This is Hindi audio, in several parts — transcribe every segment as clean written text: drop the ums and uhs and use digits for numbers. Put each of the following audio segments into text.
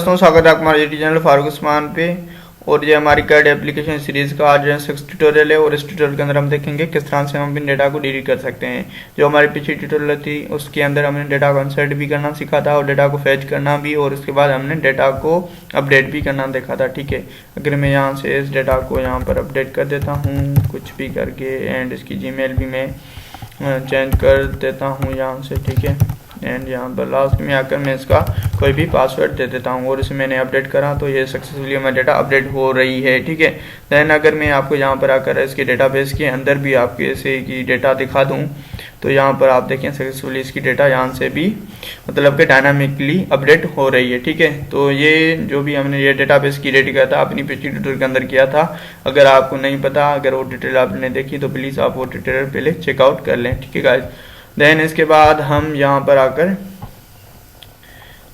दोस्तों, स्वागत है आपका हमारे यूट्यूब चैनल फारूक उस्मान पे। और ये हमारी कैड एप्लीकेशन सीरीज़ का आज 6 ट्यूटोरियल है और इस ट्यूटोरियल के अंदर हम देखेंगे किस तरह से हम अपने डेटा को डिलीट कर सकते हैं। जो हमारी पिछली ट्यूटोरियल थी उसके अंदर हमने डेटा को इंसर्ट भी करना सीखा था और डेटा को फैच करना भी, और उसके बाद हमने डेटा को अपडेट भी करना देखा था। ठीक है, अगर मैं यहाँ से इस डेटा को यहाँ पर अपडेट कर देता हूँ कुछ भी करके, एंड इसकी जीमेल भी मैं चेंज कर देता हूँ यहाँ से। ठीक है, एंड यहाँ पर लास्ट में आकर मैं इसका कोई भी पासवर्ड दे देता हूँ और इसे मैंने अपडेट करा तो ये सक्सेसफुली हमारा डेटा अपडेट हो रही है। ठीक है, देन अगर मैं आपको यहाँ पर आकर इसके डेटाबेस के अंदर भी आपके ऐसे की डेटा दिखा दूँ तो यहाँ पर आप देखें सक्सेसफुली इसकी डेटा यहाँ से भी मतलब कि डायनामिकली अपडेट हो रही है। ठीक है, तो ये जो भी हमने ये डेटाबेस क्रिएट किया था अपनी पिछली ट्यूटोरियल के अंदर किया था। अगर आपको नहीं पता, अगर वो डिटेल आपने देखी तो प्लीज़ आप वो ट्यूटोरियल पहले चेकआउट कर लें। ठीक है गाइस, देन इसके बाद हम यहाँ पर आकर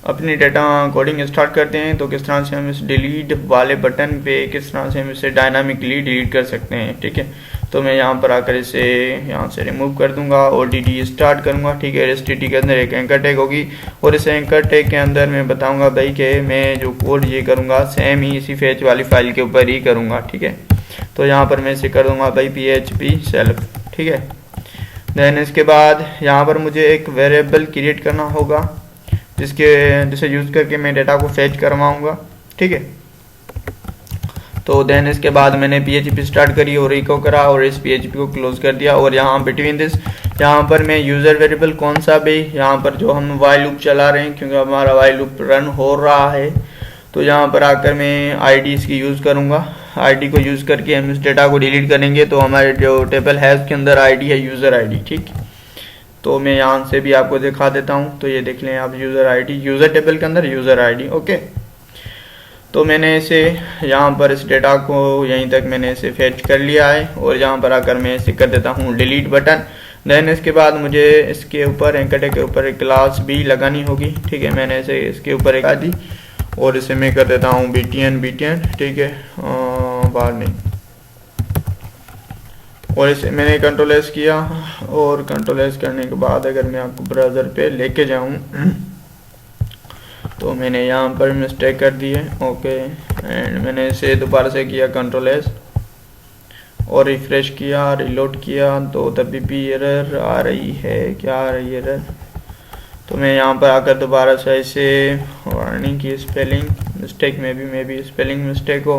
अपनी डेटा कोडिंग स्टार्ट करते हैं। तो किस तरह से हम इस डिलीट वाले बटन पे किस तरह से हम इसे डायनामिकली डिलीट कर सकते हैं। ठीक है, तो मैं यहाँ पर आकर इसे यहाँ से रिमूव कर दूंगा और डी स्टार्ट करूँगा। ठीक है, STT के अंदर एक एंकर टैग होगी और इस एंकर टैग के अंदर मैं बताऊँगा भाई कि मैं जो कोड ये करूँगा सेम ही इसी फैच वाली फाइल के ऊपर ही करूँगा। ठीक है, तो यहाँ पर मैं इसे कर दूँगा भाई PHP सेल्फ। ठीक है, देन इसके बाद यहाँ पर मुझे एक वेरिएबल क्रिएट करना होगा जिसे यूज़ करके मैं डेटा को फैच करवाऊँगा। ठीक है, तो देन इसके बाद मैंने PHP स्टार्ट करी और इको करा और इस PHP को क्लोज कर दिया। और यहाँ बिटवीन दिस यहाँ पर मैं यूज़र वेरिएबल कौन सा भी यहाँ पर जो हम वाइल लूप चला रहे हैं क्योंकि हमारा वाइल लूप रन हो रहा है, तो यहाँ पर आकर मैं ID इसकी यूज़ करूँगा। ID को यूज़ करके हम इस डेटा को डिलीट करेंगे। तो हमारे जो टेबल है उसके अंदर ID है यूज़र ID। ठीक, तो मैं यहाँ से भी आपको दिखा देता हूँ। तो ये देख लें आप यूज़र ID, यूज़र टेबल के अंदर यूज़र ID। ओके, तो मैंने इसे यहाँ पर इस डेटा को यहीं तक मैंने इसे फैच कर लिया है और यहाँ पर आकर मैं इसे कर देता हूँ डिलीट बटन। देन इसके बाद मुझे इसके ऊपर एंकर टैग के ऊपर एक क्लास भी लगानी होगी। ठीक है, मैंने इसे इसके ऊपर एक दी और इसे मैं कर देता हूँ BTN। ठीक है, बाहर नहीं, और इसे मैंने Ctrl+S किया और Ctrl+S करने के बाद अगर मैं आपको ब्राउज़र पे लेके जाऊँ तो मैंने यहाँ पर मिस्टेक कर दी है। ओके, एंड मैंने इसे दोबारा से किया Ctrl+S और रिफ्रेश किया, रिलोड किया तो तभी भी एरर आ रही है। क्या आ रही है एरर? तो मैं यहाँ पर आकर दोबारा से इसे वार्निंग की स्पेलिंग मिस्टेक में भी स्पेलिंग मिस्टेक हो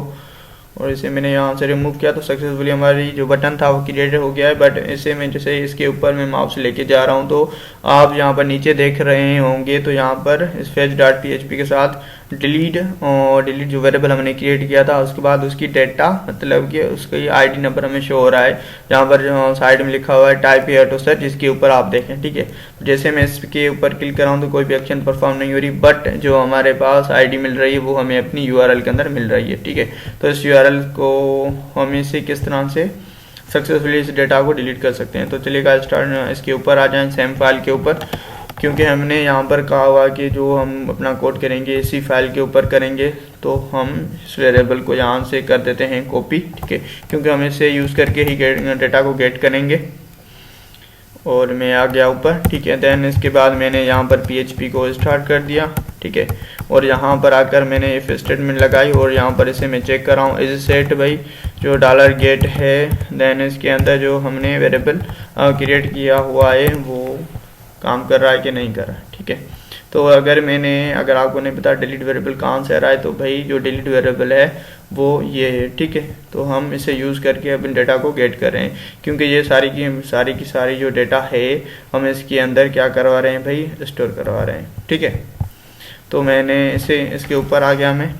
और इसे मैंने यहाँ से रिमूव किया तो सक्सेसफुली हमारी जो बटन था वो क्रिएट हो गया है। बट इसे मैं जैसे इसके ऊपर मैं माउस लेके जा रहा हूँ तो आप यहाँ पर नीचे देख रहे होंगे तो यहाँ पर इस fetch.php के साथ डिलीट जो वेरिएबल हमने क्रिएट किया था उसके बाद उसकी डेटा मतलब कि उसका ID नंबर हमें शो हो रहा है। यहाँ पर साइड में लिखा हुआ है टाइप हियर टू सर्च, जिसके ऊपर आप देखें। ठीक है, जैसे मैं इसके ऊपर क्लिक कर रहा हूँ तो कोई भी एक्शन परफॉर्म नहीं हो रही, बट जो हमारे पास ID मिल रही है वो हमें अपनी URL के अंदर मिल रही है। ठीक है, तो इस URL को हम इसे किस तरह से सक्सेसफुली इस डेटा को डिलीट कर सकते हैं। तो चलिएगा स्टार्ट इसके ऊपर आ जाएं, सेम फाइल के ऊपर, क्योंकि हमने यहाँ पर कहा हुआ कि जो हम अपना कोड करेंगे इसी फाइल के ऊपर करेंगे। तो हम इस वेरिएबल को यहाँ से कर देते हैं कॉपी। ठीक है, क्योंकि हम इसे यूज़ करके ही डेटा को गेट करेंगे। और मैं आ गया ऊपर। ठीक है, देन इसके बाद मैंने यहाँ पर PHP को स्टार्ट कर दिया। ठीक है, और यहाँ पर आकर मैंने इफ स्टेटमेंट लगाई और यहाँ पर इसे मैं चेक कर रहा हूँ इज सेट भाई जो $get है। देन इसके अंदर जो हमने वेरिएबल क्रिएट किया हुआ है वो काम कर रहा है कि नहीं कर रहा है। ठीक है, तो अगर आपको नहीं पता डिलीट वेरिएबल कहाँ से आ रहा है तो भाई जो डिलीट वेरिएबल है वो ये है। ठीक है, तो हम इसे यूज़ करके अपने डेटा को गेट कर रहे हैं क्योंकि ये सारी की सारी जो डेटा है हम इसके अंदर क्या करवा रहे हैं भाई, स्टोर करवा रहे हैं। ठीक है, तो मैंने इसके ऊपर आ गया। मैं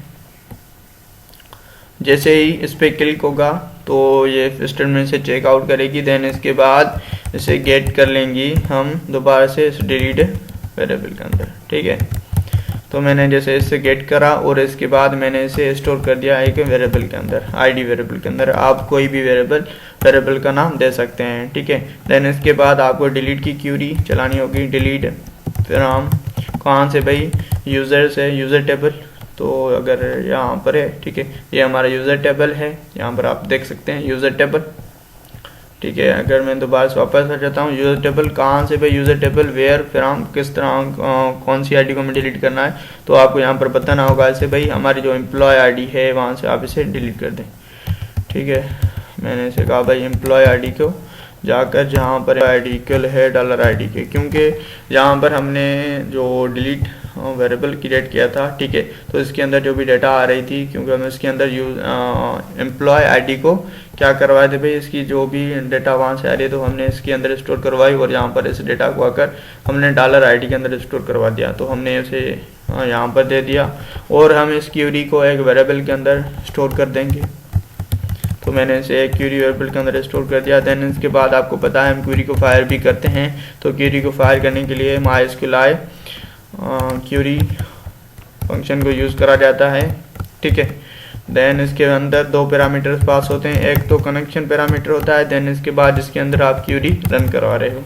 जैसे ही इस पर क्लिक होगा तो ये स्टेटमेंट से चेकआउट करेगी। देन इसके बाद इसे गेट कर लेंगी हम दोबारा से इस डिलीट वेरिएबल के अंदर। ठीक है, तो मैंने जैसे इससे गेट करा और इसके बाद मैंने इसे स्टोर कर दिया एक वेरिएबल के अंदर, ID वेरिएबल के अंदर। आप कोई भी वेरिएबल का नाम दे सकते हैं। ठीक है, देन इसके बाद आपको डिलीट की क्यूरी चलानी होगी। डिलीट फिर हम कहाँ से भाई, यूज़र से, यूज़र टेबल। तो अगर यहाँ पर है, ठीक है, ये हमारा यूज़र टेबल है, यहाँ पर आप देख सकते हैं यूज़र टेबल। ठीक है। अगर मैं दोबारा से वापस आ जाता हूँ, यूज़र टेबल कहाँ से भाई, यूज़र टेबल वेयर, फिर हम किस तरह कौन सी आईडी को हमें डिलीट करना है, तो आपको यहाँ पर बताना होगा ऐसे भाई हमारी जो एम्प्लॉय आईडी है वहाँ से आप इसे डिलीट कर दें, ठीक है। मैंने इसे कहा भाई एम्प्लॉय आईडी को जाकर जहाँ पर आईडी इक्वल है $ID के, क्योंकि यहाँ पर हमने जो डिलीट वेरिएबल क्रिएट किया था, ठीक है, तो इसके अंदर जो भी डाटा आ रही थी, क्योंकि हम इसके अंदर यूज एम्प्लॉय आईडी को क्या करवाए थे भाई, इसकी जो भी डाटा वहाँ से आ रही है तो हमने इसके अंदर स्टोर करवाई और यहाँ पर इस डाटा को आकर हमने $ID के अंदर स्टोर करवा दिया, तो हमने इसे यहाँ पर दे दिया और हम इस क्यूरी को एक वेरिएबल के अंदर स्टोर कर देंगे। तो मैंने इसे एक क्यूरी वेरिएबल के अंदर स्टोर कर दिया। देन इसके बाद आपको पता है हम क्यूरी को फायर भी करते हैं, तो क्यूरी को फायर करने के लिए MySQL क्यूरी फंक्शन को यूज़ करा जाता है, ठीक है। देन इसके अंदर दो पैरामीटर्स पास होते हैं, एक तो कनेक्शन पैरामीटर होता है, देन इसके बाद जिसके अंदर आप क्यूरी रन करवा रहे हो,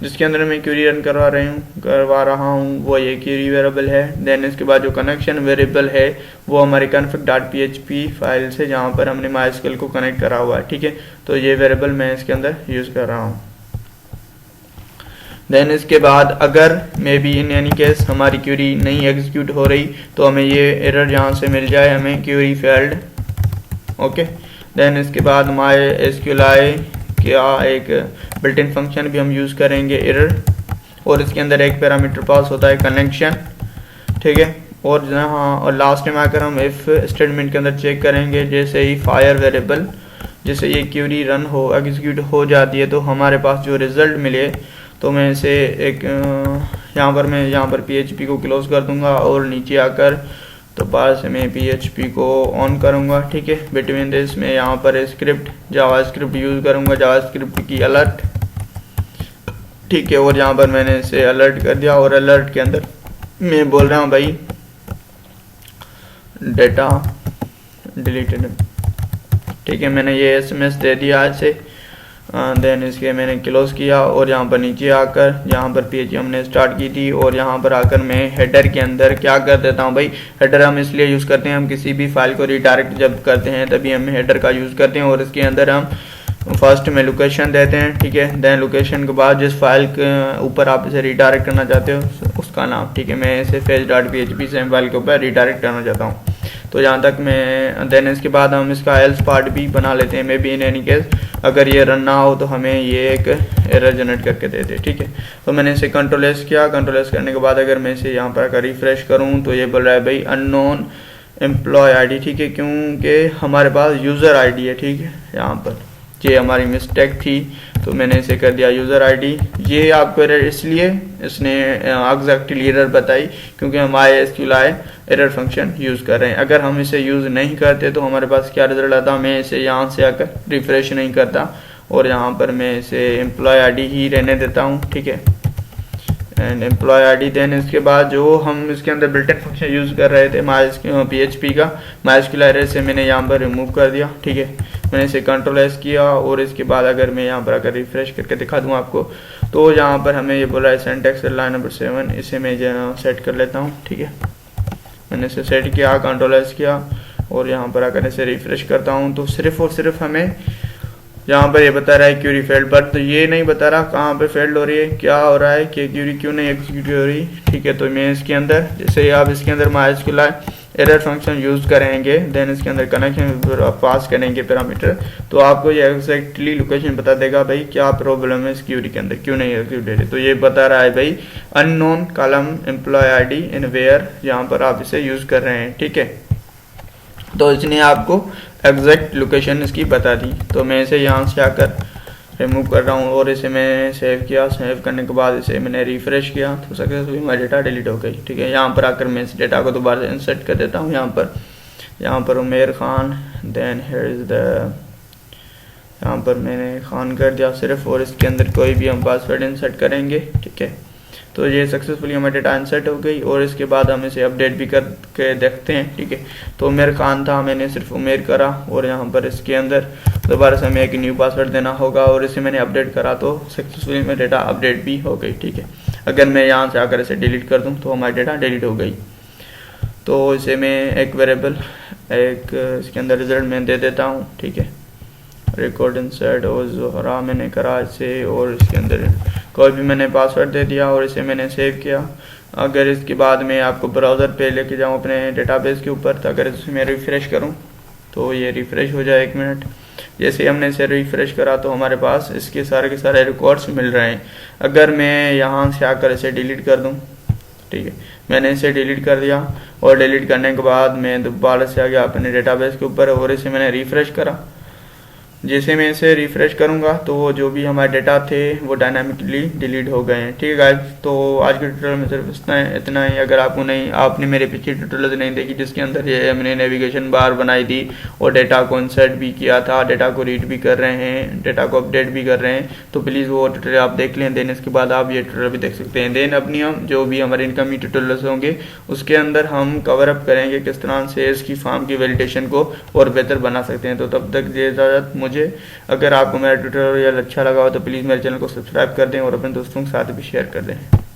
जिसके अंदर मैं क्यूरी रन करवा रहा हूँ वो ये क्यूरी वेरिएबल है। देन इसके बाद जो कनेक्शन वेरिएबल है वो हमारी config.php फाइल से जहाँ पर हमने MySQL को कनेक्ट करा हुआ है, ठीक है, तो ये वेरिएबल मैं इसके अंदर यूज़ कर रहा हूँ। देन इसके बाद अगर may be in any case हमारी क्यूरी नहीं एग्जीक्यूट हो रही तो हमें ये एरर जहाँ से मिल जाए, हमें क्यूरी फेल्ड, ओके। देन इसके बाद MySQL क्या एक बिल्ट इन फंक्शन भी हम यूज़ करेंगे एरर, और इसके अंदर एक पैरामीटर पास होता है कनेक्शन, ठीक है। और जहाँ और लास्ट में आकर हम इफ स्टेटमेंट के अंदर चेक करेंगे, जैसे ही फायर वेरिएबल जैसे ये क्यूरी रन हो एग्जीक्यूट हो जाती है तो हमारे पास जो रिज़ल्ट मिले, तो मैं इसे एक यहाँ पर PHP को क्लोज कर दूंगा और नीचे आकर तो पास में PHP को ऑन करूंगा, ठीक है। बिटवीन दिस में यहाँ पर स्क्रिप्ट जावास्क्रिप्ट यूज़ करूंगा, जावास्क्रिप्ट की अलर्ट, ठीक है। और यहाँ पर मैंने इसे अलर्ट कर दिया और अलर्ट के अंदर मैं बोल रहा हूँ भाई डेटा डिलीटेड, ठीक है। मैंने ये SMS दे दिया इसे, देन इसके मैंने क्लोज किया और यहाँ पर नीचे आकर यहाँ पर PHP हमने स्टार्ट की थी और यहाँ पर आकर मैं हेडर के अंदर क्या कर देता हूँ भाई, हेडर हम इसलिए यूज़ करते हैं, हम किसी भी फाइल को रिडायरेक्ट जब करते हैं तभी हम हेडर का यूज़ करते हैं और इसके अंदर हम फर्स्ट में लोकेशन देते हैं, ठीक है। देन लोकेशन के बाद जिस फाइल के ऊपर आप इसे रिडायरेक्ट करना चाहते हो उसका नाम, ठीक है। मैं इसे fetch.php से फाइल के ऊपर रिडायरेक्ट करना चाहता हूँ, तो जहाँ तक मैं देन इसके बाद हम इसका एल्स पार्ट भी बना लेते हैं, may be in any case अगर ये रन ना हो तो हमें ये एक एरर जनरेट करके दे दे, ठीक है। तो मैंने इसे कंट्रोल-S किया, कंट्रोल-S करने के बाद अगर मैं इसे यहाँ पर आकर रिफ्रेश करूँ तो ये बोल रहा है भाई अननोन एम्प्लॉय आईडी, ठीक है, क्योंकि हमारे पास यूज़र आईडी है, ठीक है। यहाँ पर ये हमारी मिस्टेक थी तो मैंने इसे कर दिया यूज़र आईडी। ये आपको एरर इसलिए इसने एग्जैक्टली एरर बताई क्योंकि हम MySQL एरर फंक्शन यूज़ कर रहे हैं। अगर हम इसे यूज़ नहीं करते तो हमारे पास क्या रिजल्ट आता, मैं इसे यहाँ से आकर रिफ्रेश नहीं करता और यहाँ पर मैं इसे एम्प्लॉय आईडी ही रहने देता हूँ, ठीक है, एंड एम्प्लॉय आईडी। देन इसके बाद जो हम इसके अंदर बिल्ट इन फंक्शन यूज़ कर रहे थे PHP का MySQL एरर से मैंने यहाँ पर रिमूव कर दिया, ठीक है। मैंने इसे कंट्रोल-S किया और इसके बाद अगर मैं यहाँ पर आकर रिफ्रेश करके दिखा दूँ आपको तो यहाँ पर हमें ये बोला है सिंटैक्स लाइन नंबर 7, इसे मैं सेट कर लेता हूँ, ठीक है। मैंने इसे सेट किया, कंट्रोल-S किया और यहाँ पर आकर इसे रिफ्रेश करता हूँ तो सिर्फ और सिर्फ हमें यहाँ पर ये बता रहा है क्यूरी फेल्ड, पर तो ये नहीं बता रहा कहाँ पे फेल्ड हो रही है, क्या हो रहा है कि क्यूरी क्यों नहीं एग्जीक्यूट हो रही, ठीक है। तो मैं इसके अंदर जैसे आप इसके अंदर MySQL एरर फंक्शन यूज़ करेंगे, देन इसके अंदर कनेक्शन पास करेंगे पैरामीटर, तो आपको ये एग्जैक्टली लोकेशन बता देगा भाई क्या प्रॉब्लम है इस क्यूरी के अंदर, क्यों नहीं एग्जीक्यूट हो रही। तो ये बता रहा है भाई unknown column employ ID in where, यहाँ पर आप इसे यूज़ कर रहे हैं, ठीक है। तो इसने आपको एग्जैक्ट लोकेशन इसकी बता दी। तो मैं इसे यहाँ से आकर रिमूव कर रहा हूँ और इसे मैं सेव किया, सेव करने के बाद इसे मैंने रिफ्रेश किया तो सक्सेसफुली मेरा डेटा डिलीट हो गई, ठीक है। यहाँ पर आकर मैं इस डेटा को दोबारा से इंसर्ट कर देता हूँ, यहाँ पर Umer Khan, then here is the, यहाँ पर मैंने खान कर दिया सिर्फ और इसके अंदर कोई भी हम पासवर्ड इंसर्ट करेंगे, ठीक है। तो ये सक्सेसफुली हमारी डेटा इंसर्ट हो गई और इसके बाद हम इसे अपडेट भी करके देखते हैं, ठीक है। तो उमेर खान था, मैंने सिर्फ उमेर करा और यहाँ पर इसके अंदर दोबारा से हमें एक न्यू पासवर्ड देना होगा और इसे मैंने अपडेट करा तो सक्सेसफुली मेरी डेटा अपडेट भी हो गई, ठीक है। अगर मैं यहाँ से आकर इसे डिलीट कर दूँ तो हमारी डेटा डिलीट हो गई। तो इसे मैं एक वेरिएबल एक इसके अंदर रिजल्ट में दे देता हूँ, ठीक है। रिकॉर्ड इंसर्ट और ज़ोहरा मैंने करा इसे, और इसके अंदर कोई भी मैंने पासवर्ड दे दिया और इसे मैंने सेव किया। अगर इसके बाद मैं आपको ब्राउज़र पे लेके जाऊँ अपने डेटाबेस के ऊपर, तो अगर इसे मैं रिफ़्रेश करूँ तो ये रिफ़्रेश हो जाए 1 मिनट। जैसे हमने इसे रिफ़्रेश करा तो हमारे पास इसके सारे के सारे रिकॉर्ड्स मिल रहे हैं। अगर मैं यहाँ से आकर इसे डिलीट कर दूँ, ठीक है, मैंने इसे डिलीट कर दिया और डिलीट करने के बाद मैं दोबारा से आ गया अपने डेटाबेस के ऊपर और इसे मैंने रिफ़्रेश करा। जैसे मैं इसे रिफ़्रेश करूंगा तो जो भी हमारे डेटा थे वो डायनामिकली डिलीट हो गए हैं। ठीक है गाइस, तो आज के ट्यूटोरियल में सिर्फ इतना ही। अगर आपने मेरे पिछले ट्यूटोरियल नहीं देखी जिसके अंदर ये हमने नेविगेशन बार बनाई थी और डेटा को इंसर्ट भी किया था, डेटा को रीड भी कर रहे हैं, डेटा को अपडेट भी कर रहे हैं, तो प्लीज़ वो ट्यूटोरियल आप देख लें। देन इसके बाद आप ये ट्यूटोरियल भी देख सकते हैं। देन अपनी हम जो भी हमारे इनकमिंग ट्यूटोरियल्स होंगे उसके अंदर हम कवर अप करेंगे किस तरह से इसकी फार्म की वैलिडेशन को और बेहतर बना सकते हैं। तो तब तक ये इजाज़त मुझे। अगर आपको मेरा ट्यूटोरियल अच्छा लगा हो तो प्लीज़ मेरे चैनल को सब्सक्राइब कर दें और अपने दोस्तों के साथ भी शेयर कर दें।